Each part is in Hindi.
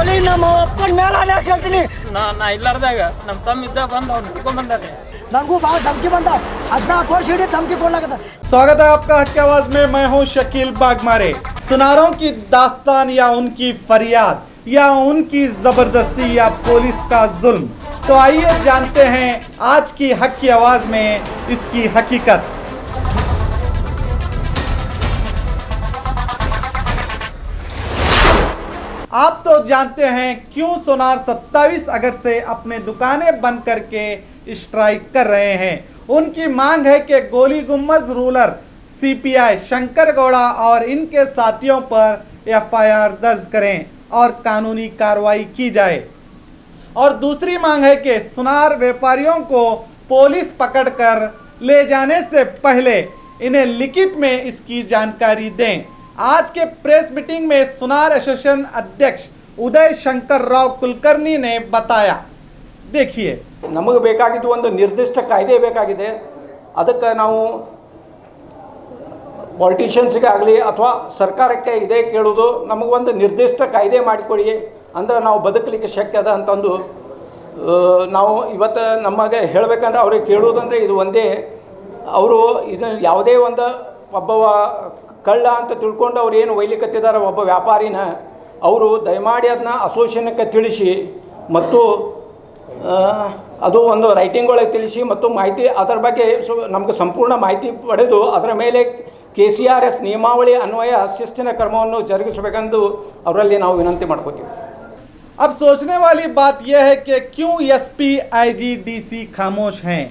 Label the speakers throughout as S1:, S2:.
S1: ತಲೆ ನಮ್ಮ ಅಪ್ಪನ ಮೇಲೆ ಹೇಳ್ತೀನಿ
S2: ನಾ ಇಲ್ಲಾರ್ದಾಗ ನಮ್ಮ ತಮ್ಮ ಇದ್ದಾಗ ಬಂದು ಅವ್ನು ಹಿಡ್ಕೊಂಡ್ ಬಂದಾರೆ
S1: ನನಗೂ ಭಾಳ धमकी ಬಂದ 14 ವರ್ಷ ಹಿಡಿ धमकी ಕೊಡ್ಲಾಕತ್ತ।
S3: स्वागत है आपका हक की आवाज में। मैं हूं शकील बागमारे। सुनारों की दास्तान या उनकी फरियाद या उनकी जबरदस्ती या पुलिस का जुल्म, तो आइए जानते हैं आज की हक की आवाज में इसकी हकीकत। आप तो जानते हैं क्यों सोनार 27 अगस्त से अपने दुकानें बंद करके स्ट्राइक कर रहे हैं। उनकी मांग है कि गोली गुम्बद रूलर सीपीआई शंकर गौड़ा और इनके साथियों पर एफआईआर दर्ज करें और कानूनी कार्रवाई की जाए। और दूसरी मांग है कि सुनार व्यापारियों को पुलिस पकड़कर ले जाने से पहले इन्हें लिखित में इसकी जानकारी दें। आज के प्रेस मीटिंग में सुनार एसोसिएशन अध्यक्ष उदय शंकर राव कुलकर्णी ने बताया। देखिए,
S4: ನಮಗೆ ಬೇಕಾಗಿದ್ದು ಒಂದು ನಿರ್ದಿಷ್ಟ ಕಾಯ್ದೆ ಬೇಕಾಗಿದೆ। ಅದಕ್ಕೆ ನಾವು ಪೊಲಿಟಿಷಿಯನ್ಸ್ಗೆ ಆಗಲಿ ಅಥವಾ ಸರ್ಕಾರಕ್ಕೆ ಇದೇ ಕೇಳೋದು, ನಮಗೊಂದು ನಿರ್ದಿಷ್ಟ ಕಾಯ್ದೆ ಮಾಡಿಕೊಡಿ ಅಂದ್ರೆ ನಾವು ಬದುಕಲಿಕ್ಕೆ ಶಕ್ಯ ಅದ ಅಂತಂದು ನಾವು ಇವತ್ತು ನಮಗೆ ಹೇಳಬೇಕಂದ್ರೆ ಅವ್ರಿಗೆ ಕೇಳೋದಂದರೆ ಇದು ಒಂದೇ। ಅವರು ಇದನ್ನು ಯಾವುದೇ ಒಂದು ಒಬ್ಬ ಕಳ್ಳ ಅಂತ ತಿಳ್ಕೊಂಡು ಅವ್ರು ಏನು ಒಯ್ಲಿಕ್ಕತ್ತಿದ್ದಾರೆ ಒಬ್ಬ ವ್ಯಾಪಾರಿನ, ಅವರು ದಯಮಾಡಿ ಅದನ್ನ ಅಸೋಸಿಯೇಷನ್ಗೆ ತಿಳಿಸಿ ಮತ್ತು ಅದು ಒಂದು ರೈಟಿಂಗ್ ಒಳಗೆ ತಿಳಿಸಿ ಮತ್ತು ಮಾಹಿತಿ ಅದರ ಬಗ್ಗೆ ನಮಗೆ ಸಂಪೂರ್ಣ ಮಾಹಿತಿ ಪಡೆದು ಅದರ ಮೇಲೆ KCRS ನಿಯಮಾವಳಿ ಅನ್ವಯ ಶಿಸ್ತಿನ ಕ್ರಮವನ್ನು ಜರುಗಿಸಬೇಕೆಂದು ಅವರಲ್ಲಿ ನಾವು ವಿನಂತಿ ಮಾಡ್ಕೋತೀವಿ।
S3: अब सोचने वाली बात यह है कि क्यों एसपी IG DC खामोश हैं,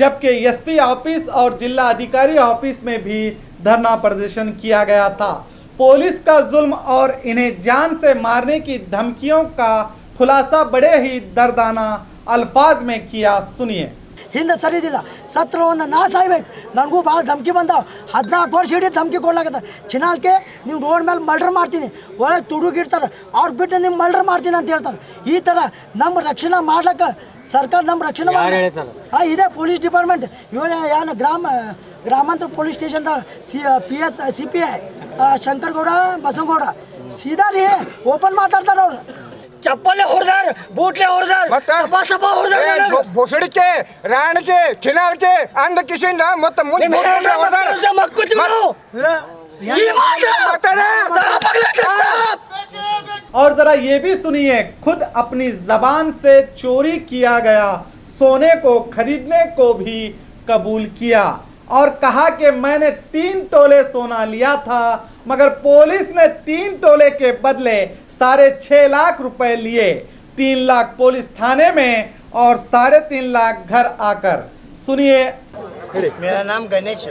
S3: जबकि एसपी ऑफिस और जिला अधिकारी ऑफिस में भी धरना प्रदर्शन किया गया था। पुलिस का जुल्म और इन्हें जान से मारने की धमकियों का खुलासा बड़े ही दर्दाना अल्फाज में किया। सुनिए।
S1: ಹಿಂದೆ ಸರಿದಿಲ್ಲ, ಸತ್ರ ಒಂದು ನಾ ಸಾಯ್ಬೇಕು, ನನಗೂ ಭಾಳ धमकी ಬಂದಾವ। 14 ವರ್ಷ ಹಿಡಿ धमकी ಕೊಡ್ಲಾಕತ್ತ। ಚಿನಾಲ್ಕೆ ನೀವು ರೋಡ್ ಮೇಲೆ ಮರ್ಡರ್ ಮಾಡ್ತೀನಿ, ಒಳಗೆ ತುಡುಗಿರ್ತಾರೆ, ಅವ್ರು ಬಿಟ್ಟು ನಿಮ್ಮ ಮರ್ಡರ್ ಮಾಡ್ತೀನಿ ಅಂತ ಹೇಳ್ತಾರೆ। ಈ ಥರ ನಮ್ಮ ರಕ್ಷಣೆ ಮಾಡ್ಲಿಕ್ಕೆ ಸರ್ಕಾರ ನಮ್ಮ ರಕ್ಷಣೆ ಮಾಡಿ ಇದೇ ಪೊಲೀಸ್ ಡಿಪಾರ್ಟ್ಮೆಂಟ್ ಇವನೇ ಏನು ಗ್ರಾಮಾಂತರ ಪೊಲೀಸ್ ಸ್ಟೇಷನ್ದ PS CPI ಶಂಕರ್ ಗೌಡ ಬಸವಗೌಡ ಸೀದಾ ರೀ ಓಪನ್ ಮಾತಾಡ್ತಾರೆ ಅವರು। ಚಪ್ಪಲೆ ಹೊಡೆದಾರ, ಬೂಟ್ಲೆ ಹೊಡೆದಾರ, ಸಪಾ ಹೊಡೆದಾರ,
S5: ಭೋಸಡಿಕೆ ರಾಣಕ್ಕೆ ಚಿನಾಲ್ಕೆ ಅಂದ ಕಿಶಿಂದ ಮತ್ತೆ ಮುಂದೆ
S3: और जरा ये भी सुनिए, खुद अपनी जबान से चोरी किया गया सोने को खरीदने को भी कबूल किया और कहा कि मैंने 3 तोले सोना लिया था, मगर पुलिस ने 3 तोले के बदले 6.5 लाख रुपए लिए। 3 लाख पुलिस थाने में और 3.5 लाख घर आकर। सुनिए।
S6: मेरा नाम गणेश,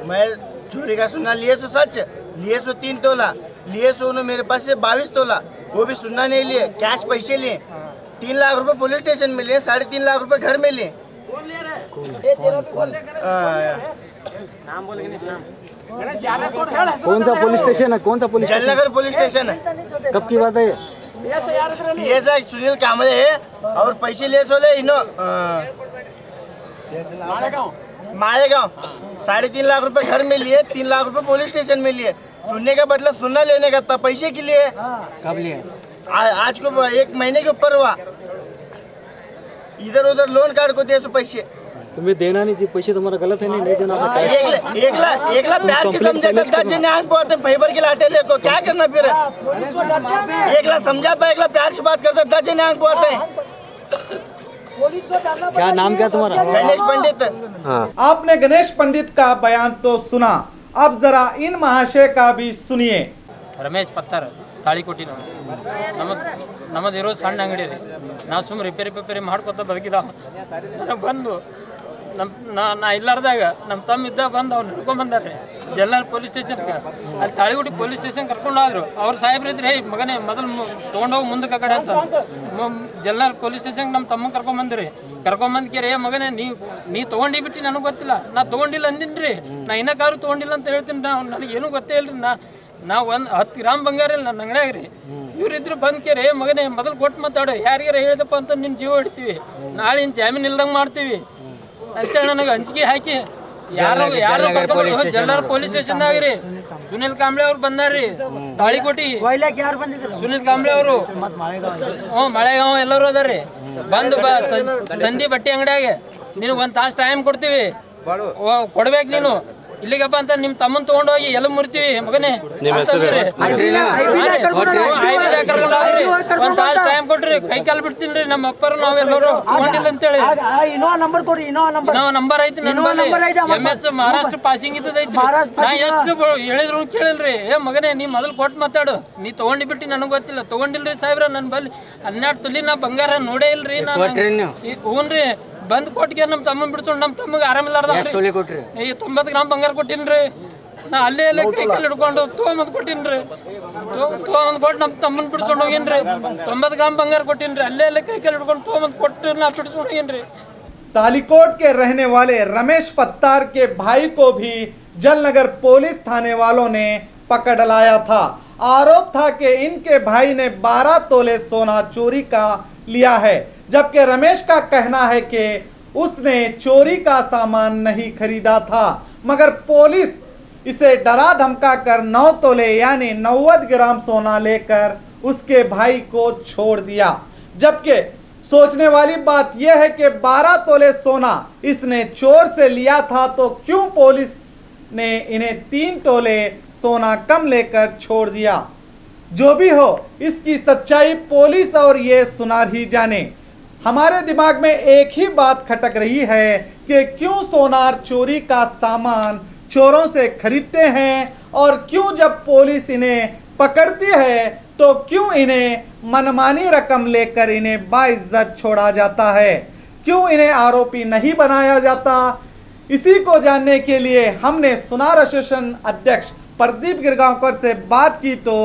S6: मैं चोरी का सोना लिए सो सच, लिए सो 3 तोला, लिए सोना मेरे पास से 22 तोला, वो भी सुनना नहीं लिए, कैश पैसे लिए। 3 लाख रुपए पुलिस स्टेशन में लिए, 3.5 लाख रुपए घर में लिए।
S5: कौन सा पुलिस स्टेशन है? कौन सा police station?
S6: Jalnagar police station है।
S5: कब की बात है ये?
S6: ये सर सुनील कामरे है और पैसे लिए सोले इनो मालेगांव 3.5 लाख रुपए घर में लिए, 3 लाख रुपए पुलिस स्टेशन में लिए। सुनने का बदला सुनना लेने का था, पैसे के लिए।
S2: कब लिए?
S6: आज को 1 महीने के ऊपर हुआ। इधर उधर लोन कार्ड को दिए सो पैसे
S5: तुम्हें देना नहीं थी पैसे, तुम्हारा गलत है नहीं देना।
S6: 1 लाख प्यार से समझा आंख पे फाइबर के लाटे ले को क्या करना फिर? 1 लाख समझाता, 1 लाख प्यार से बात करता, 10 जने आंख पे हैं।
S5: क्या नाम क्या तुम्हारा?
S6: गणेश पंडित।
S5: हाँ।
S3: आपने गणेश पंडित का बयान तो सुना, अब जरा इन महाशय का भी सुनिए।
S2: ರಮೇಶ್ ಪತ್ತಾರ ತಾಳಿಕೋಟಿ ನಮ್ಮದು ಇರೋದು ಸಣ್ಣ ಅಂಗಡಿ ರೀ। ನಾವು ಸುಮ್ಮನೆ ರಿಪೇರಿ ಮಾಡ್ಕೊತ ಬದುಕಿದಾವ। ನನಗೆ ಬಂದು ನಾ ಇಲ್ಲಾರ್ದಾಗ ನಮ್ಮ ತಮ್ಮ ಇದ್ದಾಗ ಬಂದು ಅವ್ನು ಹಿಡ್ಕೊಂಡ್ ಬಂದಾರೆ ಜಲ್ಲಾರ್ ಪೊಲೀಸ್ ಸ್ಟೇಷನ್ಗೆ। ಅಲ್ಲಿ ತಾಳಿಕೋಟಿ ಪೊಲೀಸ್ ಸ್ಟೇಷನ್ ಕರ್ಕೊಂಡು ಹೋದ್ರು। ಅವ್ರು ಸಾಹೇಬ್ರು ಇದ್ರೆ ಹೇ ಮಗನೇ ಮೊದಲು ತೊಗೊಂಡೋಗಿ ಮುಂದಕ್ಕೆ ಕಡೆ ಅಂತ ಜಲ್ಲಾರ್ ಪೊಲೀಸ್ ಸ್ಟೇಷನ್ಗೆ ನಮ್ಮ ತಮ್ಮ ಕರ್ಕೊಂಬಂದ್ರಿ। ಕರ್ಕೊಂಬಂದ್ಕೇರಿ ಹೇ ಮಗನೇ ನೀ ತೊಗೊಂಡಿ ಬಿಟ್ಟು ನನಗೆ ಗೊತ್ತಿಲ್ಲ, ನಾ ತೊಗೊಂಡಿಲ್ಲ ಅಂದಿನ್ರಿ, ನಾ ಇನ್ನಕ್ಕಾದ್ರು ತೊಗೊಂಡಿಲ್ಲ ಅಂತ ಹೇಳ್ತೀನಿ, ನನಗೇನು ಗೊತ್ತೇ ಇಲ್ರಿ। ನಾವು 10 ಗ್ರಾಮ್ ಬಂಗಾರ ಇಲ್ಲ ನನ್ನ ಅಂಗಡಿಯಾಗ ರೀ। ಇವ್ರಿದ್ರು ಬಂದ್ಕೇರಿ ಮಗನೇ ಮೊದಲು ಕೊಟ್ಟು ಮಾತಾಡು, ಯಾರಿಗಾರ ಹೇಳಿದಪ್ಪ ಅಂತ ನಿನ್ನ ಜೀವ ಹಿಡ್ತೀವಿ, ನಾಳೆ ನಿನ್ನ ಜಾಮೀನು ಇಲ್ದಂಗೆ ಮಾಡ್ತೀವಿ ಅಂತೇಳಿ ನನಗೆ ಅಂಜಿಕೆ ಹಾಕಿ ಯಾರು ಜಲ್ಲಾರ್ ಪೊಲೀಸ್ ಸ್ಟೇಷನ್ದಾಗ ರೀ ಸುನಿಲ್ ಕಾಂಬ್ಳೆ ಅವ್ರು ಬಂದಾರ್ರಿ ತಾಳಿಕೋಟಿ
S1: ಒಯ್ಲಾಕ್ ಯಾರು ಬಂದಿದ್ರು
S2: ಸುನಿಲ್ ಕಾಂಬ್ಳೆ ಅವರು
S1: ಮತ್ ಮಾಳೆಗಾವ್
S2: ಹ್ಞೂ ಮಳೆಗಾಂವ್ ಎಲ್ಲರೂ ಅದಾರ್ರಿ ಬಂದು ಸಂಧಿ ಬಟ್ಟೆ ಅಂಗಡಿಯಾಗ ನಿನಗೆ ಒಂದು ತಾಸು ಟೈಮ್ ಕೊಡ್ತೀವಿ ಕೊಡ್ಬೇಕು ನೀನು ಇಲ್ಲಿಗಪ್ಪ ಅಂತ ನಿಮ್ಮ ತಮ್ಮನ್ ತಗೊಂಡೋಗಿ ಎಲ್ಲ ಮುರ್ತೀವಿ ಮಗನೇ ಒಂದ್ ತಾಸು ಟೈಮ್ ಕೊಟ್ರಿ ಕೈ ಕಾಲು ಬಿಡ್ತೀನಿ ನಮ್ಮ ಅಪ್ಪರು ನಾವೆಲ್ಲರೂ ತಗೊಂಡಿಲ್ಲ ಅಂತೇಳಿ
S1: ಇನ್ನೋವಾ ನಂಬರ್ ಕೊಡ್ರಿ ಇನ್ನೋವಾ
S2: ನಂಬರ್ ಐತಿ MS ಮಹಾರಾಷ್ಟ್ರ ಪಾಸಿಂಗ್ ಇದ್ದೈತಿ ನಾ ಎಷ್ಟು ಹೇಳಿದ್ರು ಕೇಳಿಲ್ರಿ ಏ ಮಗನೇ ನೀ ಮೊದಲು ಕೊಟ್ಟು ಮಾತಾಡು ನೀ ತಗೊಂಡಿ ಬಿಟ್ಟು ನನಗೆ ಗೊತ್ತಿಲ್ಲ ತಗೊಂಡಿಲ್ರಿ ಸಾಹೇಬ್ರ ನನ್ನ ಬಲ್ಲಿ 12 ತೊಲಿ ನಾ ಬಂಗಾರ ನೋಡೇ ಇಲ್ರಿ ನಾನು ಹ್ಞೂನ್ರಿ ಬಂದ್ ಕೊಟ್ಟಿಗೆ ನಮ್ಮ ತಮ್ಮ ಬಿಡ್ಸೋಣ ನಮ್ಮ ತಮ್ಮಗೆ ಆರಾಮಿಲ್ಲಾರ್ದ 90 ಗ್ರಾಮ್ ಬಂಗಾರ ಕೊಟ್ಟಿನ್ರಿ ನಾ ಅಲ್ಲೇ ಕೈ ಕಾಲು ಹಿಡ್ಕೊಂಡು ತೊಗೊಂಬಂದ್ ಕೊಟ್ಟಿನ್ರಿ ತೊಗೊಂಬಂದ್ ಕೊಟ್ಟು ನಮ್ಮ ತಮ್ಮನ್ ಬಿಡ್ಸ್ಕೊಂಡು ಹೋಗಿನ್ರಿ 90 ಗ್ರಾಮ್ ಬಂಗಾರ ಕೊಟ್ಟಿನ್ರಿ ಅಲ್ಲೇ ಕೈ ಕಾಲು ಹಿಡ್ಕೊಂಡು ತೊಗೊಂಬಂದ್ ಕೊಟ್ಟು ನಾ ಬಿಡ್ಸ್ಕೊಂಡು ಹೋಗಿನ್ರಿ
S3: तालीकोट के रहने वाले रमेश पत्तार के भाई को भी जलनगर पुलिस थाने वालों ने पकड़ लाया था। आरोप था कि इनके भाई ने 12 तोले सोना चोरी का लिया है, जबकि रमेश का कहना है कि उसने चोरी का सामान नहीं खरीदा था, मगर पुलिस इसे डरा धमका कर 9 तोले यानी 90 ग्राम सोना लेकर उसके भाई को छोड़ दिया। जबकि सोचने वाली बात यह है कि 12 तोले सोना इसने चोर से लिया था, तो क्यों पुलिस ने इन्हें 3 तोले सोना कम लेकर छोड़ दिया। जो भी हो, इसकी सच्चाई पुलिस और ये सुनार ही जाने। हमारे दिमाग में एक ही बात खटक रही है कि क्यों सोनार चोरी का सामान चोरों से खरीदते हैं, और क्यों जब पुलिस इन्हें पकड़ती है तो क्यों इन्हें मनमानी रकम लेकर इन्हें बाइज्जत छोड़ा जाता है, क्यों इन्हें आरोपी नहीं बनाया जाता। इसी को जानने के लिए हमने सुनार एसोसिएशन अध्यक्ष प्रदीप गिरगांवकर से बात की, तो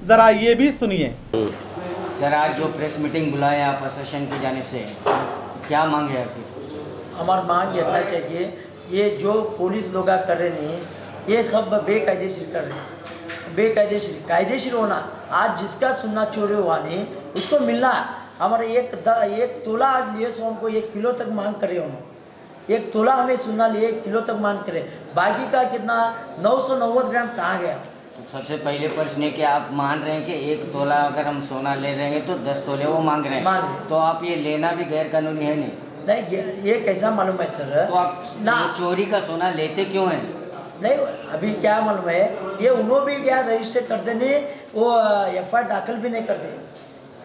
S3: जरा ये भी सुनिए।
S7: सर, आज जो प्रेस मीटिंग बुलाया आप एसोसिएशन की जानिब से, क्या मांग है आपकी?
S1: हमारी मांग ये रहना चाहिए, ये जो पुलिस लोग कर रहे हैं ये सब बेकायदेशीर कर रहे हैं। बेकायदेशीर कायदेशीर होना, आज जिसका सुनना चोरी हुआ नहीं उसको मिलना। हमारे एक तोला आज लिए सो हमको 1 किलो तक मांग करे, उन्होंने 1 तोला हमें सुनना लिए 1 किलो तक मांग करे, बाकी का कितना 990 ग्राम कहाँ गया।
S7: तो सबसे पहले प्रश्न है कि आप मान रहे हैं कि 1 तोला अगर हम सोना ले रहे हैं तो 10 तोले वो मांग रहे हैं, तो आप ये लेना भी गैर कानूनी है नहीं?
S1: ये कैसा मालूम है सर?
S7: तो आप ना चोरी का सोना लेते क्यों हैं?
S1: नहीं, अभी क्या मालूम है, ये उन्होंने भी क्या रजिस्टर करते नहीं, वो FIR दाखिल भी नहीं करते।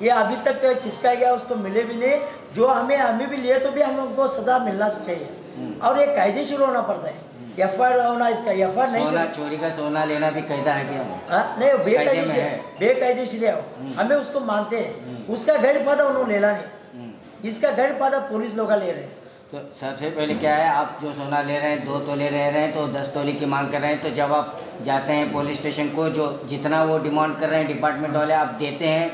S1: ये अभी तक किसका गया उसको मिले भी नहीं, जो हमें भी लिए तो भी हमको सजा मिलना चाहिए, और ये कायदेशीर होना पड़ता है। FIR होना, इसका FIR नहीं।
S7: सोना चोरी का सोना लेना भी कायदा है क्या?
S1: नहीं, बेकायदेशीर है, हमें उसको मानते हैं। उसका गैर फायदा उन्होंने लेना नहीं, इसका गैर फायदा पुलिस लोग ले रहे हैं।
S7: तो सबसे पहले क्या है, आप जो सोना ले रहे हैं 2 तोले ले रहे हैं तो 10 तोले की मांग कर रहे हैं, तो जब आप जाते हैं पुलिस स्टेशन को, जो जितना वो डिमांड कर रहे हैं डिपार्टमेंट वाले आप देते हैं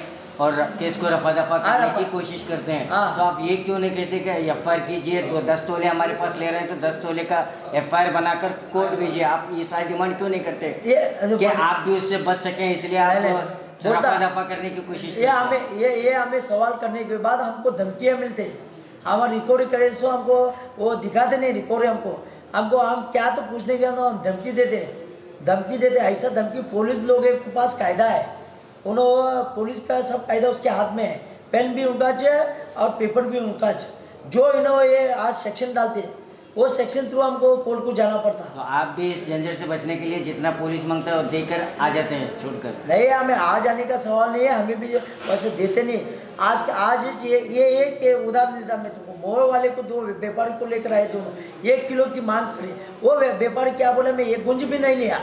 S7: और केस को रफा दफा करने की कोशिश करते हैं, तो आप ये क्यों नहीं कहते कि FIR कीजिए, तो 10 तोले हमारे पास ले रहे हैं तो 10 तोले का FIR बनाकर कोर्ट भेजिए। आप ये सारी डिमांड क्यों नहीं करते कि आप भी उससे बच सकें, इसलिए आप रफा दफा करने की कोशिश करते हैं?
S1: ये हमें सवाल करने के बाद हमको धमकियाँ मिलते हैं, हमारा रिकॉर्डिंग करे सो हमको वो दिखाते नहीं रिकॉर्डिंग, हमको हम क्या तो पूछने के अंदर हम धमकी देते। ऐसा धमकी पुलिस लोगों के पास कायदा है, उन्होंने पुलिस का सब कायदा उसके हाथ में है, पेन भी उनका है और पेपर भी उनका है। जो इन्होंने ये आज सेक्शन डालते हैं वो सेक्शन थ्रू हमको कोर्ट को जाना पड़ता।
S7: तो आप भी इस झंझट से बचने के लिए जितना पुलिस मांगता है वो देकर आ जाते हैं छोड़कर?
S1: नहीं, हमें आ जाने का सवाल नहीं है, हमें भी वैसे देते नहीं। आज ये एक उदाहरण देता मैं तुमको, मोह वाले को 2 व्यापारी को लेकर आए थे, 1 किलो की मांग करी, वो व्यापारी क्या बोले, मैं ये गुंज भी नहीं लिया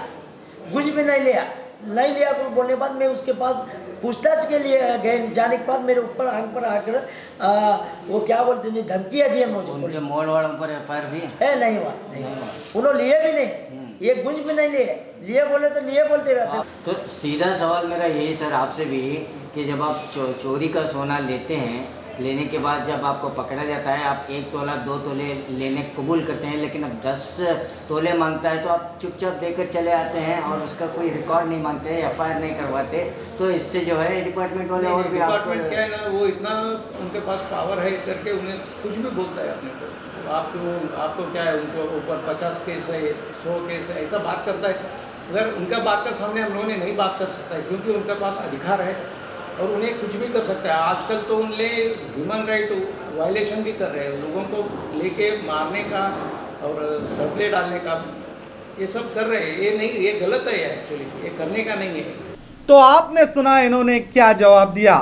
S1: तो बोलने के बाद मैं उसके पास पूछताछ के लिए गए, जाने के बाद मेरे ऊपर आंख पर आकर वो क्या बोलते हैं धमकियाँ दी मुझे।
S7: उनके मोड़ वालों पर FIR भी
S1: है? नहीं हुआ, उन्होंने लिए भी नहीं, ये गुंज भी नहीं लिए बोले तो लिए बोलते हुए।
S7: तो सीधा सवाल मेरा यही सर आपसे भी कि जब आप चोरी का सोना लेते हैं, लेने के बाद जब आपको पकड़ा जाता है, आप 1 तोला 2 तोले लेने कबूल करते हैं, लेकिन अब 10 तोले मांगता है तो आप चुपचाप देकर चले आते हैं और उसका कोई रिकॉर्ड नहीं मांगते, FIR नहीं करवाते, तो इससे जो है डिपार्टमेंट वाले और भी
S4: डिपार्टमेंट क्या है ना, वो इतना उनके पास पावर है करके उन्हें कुछ भी बोलता है अपने को। आपको क्या है, उनको ऊपर 50 केस है, 100 केस है, ऐसा बात करता है।
S8: अगर उनका बात कर सामने हम लोगों ने नहीं बात कर सकता है, क्योंकि उनके पास अधिकार है और उन्हें कुछ भी कर सकता है। आजकल तो उनले ह्यूमन राइट वायलेशन भी कर रहे हैं, लोगों को लेके मारने का और सड़के डालने का, ये सब कर रहे हैं। ये नहीं, ये गलत है एक्चुअली, ये करने का नहीं है।
S3: तो आपने सुना इन्होंने क्या जवाब दिया।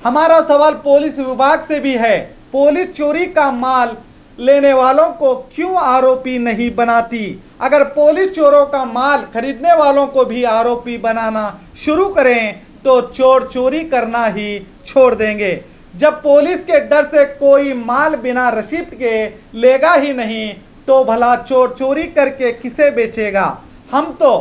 S3: हमारा सवाल पुलिस विभाग से भी है, पुलिस चोरी का माल लेने वालों को क्यों आरोपी नहीं बनाती? अगर पुलिस चोरों का माल खरीदने वालों को भी आरोपी बनाना शुरू करें तो चोर चोरी करना ही छोड़ देंगे। जब पुलिस के डर से कोई माल बिना रसीद के लेगा ही नहीं तो भला चोर चोरी करके किसे बेचेगा? हम तो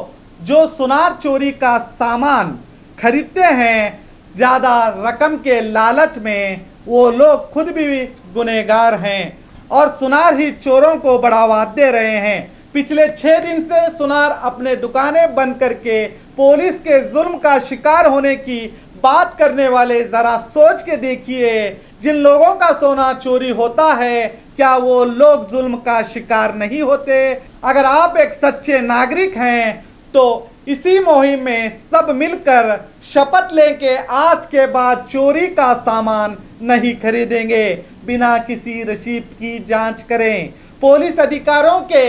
S3: जो सुनार चोरी का सामान खरीदते हैं ज़्यादा रकम के लालच में, वो लोग खुद भी गुनहगार हैं और सुनार ही चोरों को बढ़ावा दे रहे हैं। पिछले 6 दिन से सुनार अपने दुकानें बंद करके पुलिस के जुल्म का शिकार होने की बात करने वाले ज़रा सोच के देखिए, जिन लोगों का सोना चोरी होता है क्या वो लोग जुल्म का शिकार नहीं होते? अगर आप एक सच्चे नागरिक हैं तो इसी मुहिम में सब मिलकर शपथ लें कि आज के बाद चोरी का सामान नहीं खरीदेंगे, बिना किसी रसीद की जांच करें। पुलिस अधिकारियों के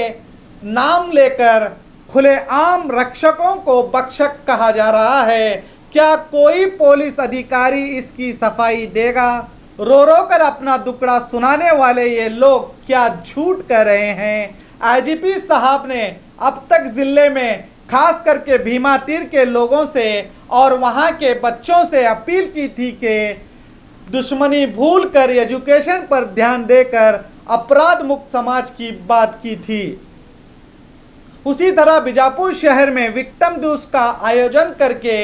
S3: नाम लेकर खुलेआम रक्षकों को बख्शक कहा जा रहा है। क्या कोई पुलिस अधिकारी इसकी सफाई देगा? रो रो कर अपना दुखड़ा सुनाने वाले ये लोग क्या झूठ कह रहे हैं? आईजीपी साहब ने अब तक जिले में खास करके भीमा तीर के लोगों से और वहां के बच्चों से अपील की थी कि दुश्मनी भूलकर एजुकेशन पर ध्यान देकर अपराध मुक्त समाज की बात की थी। उसी तरह बीजापुर शहर में विक्टिम दिवस का आयोजन करके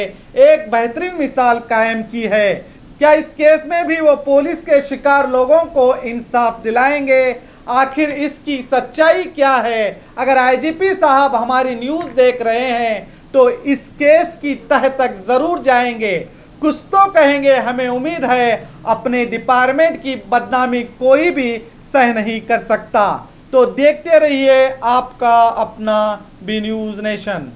S3: एक बेहतरीन मिसाल कायम की है। क्या इस केस में भी वो पुलिस के शिकार लोगों को इंसाफ दिलाएंगे? आखिर इसकी सच्चाई क्या है? अगर आईजीपी साहब हमारी न्यूज़ देख रहे हैं तो इस केस की तह तक ज़रूर जाएंगे, कुछ तो कहेंगे। हमें उम्मीद है अपने डिपार्टमेंट की बदनामी कोई भी सह नहीं कर सकता। तो देखते रहिए आपका अपना बी न्यूज़ नेशन।